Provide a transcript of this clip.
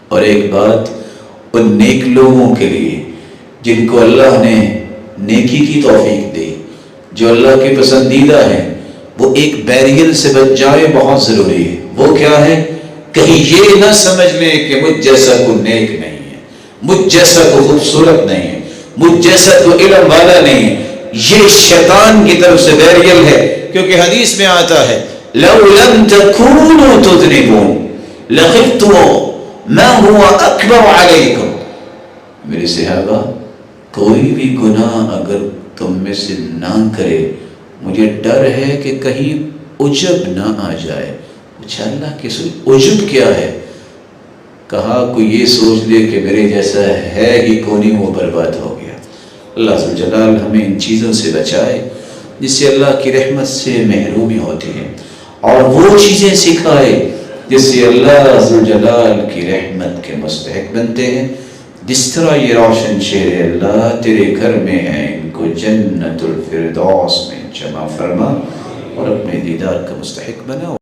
اور ایک بات ان نیک لوگوں کے لیے جن کو اللہ نے نیکی کی توفیق دی، جو اللہ کے پسندیدہ ہیں، وہ ایک بیریل سے بچ جائے بہت ضروری ہے۔ وہ کیا ہے؟ کہیں یہ نہ سمجھ لیں کہ مجھ جیسا کوئی نیک نہیں ہے، مجھ جیسا کوئی خوبصورت نہیں ہے، مجھ جیسا کوئی علم والا نہیں ہے۔ یہ شیطان کی طرف سے بیریل ہے، کیونکہ حدیث میں آتا ہے لَوْ لَمْ تَكُونُوا تُذْنِبُونَ لَخِفْتُمْ مَا هُوَ أَكْبَرُ عَلَيْكُمْ۔ میرے صحابہ، کوئی بھی گناہ اگر تم میں سے نہ کرے، مجھے ڈر ہے کہ کہیں عجب نہ آ جائے۔ اچھا اللہ کی عجب کیا ہے؟ کہا کوئی یہ سوچ لے کہ میرے جیسا ہے ہی کونی، وہ برباد ہو گیا۔ اللہ عز و جلال ہمیں ان چیزوں سے بچائے جس سے اللہ کی رحمت سے محرومی ہوتی ہے، اور وہ چیزیں سکھائے جس سے اللہ عز و جلال کی رحمت کے مستحق بنتے ہیں۔ جس طرح یہ روشن شہر اللہ تیرے گھر میں ہیں، ان کو جنت الفردوس میں جمع فرما اور اپنے دیدار کا مستحق بنا۔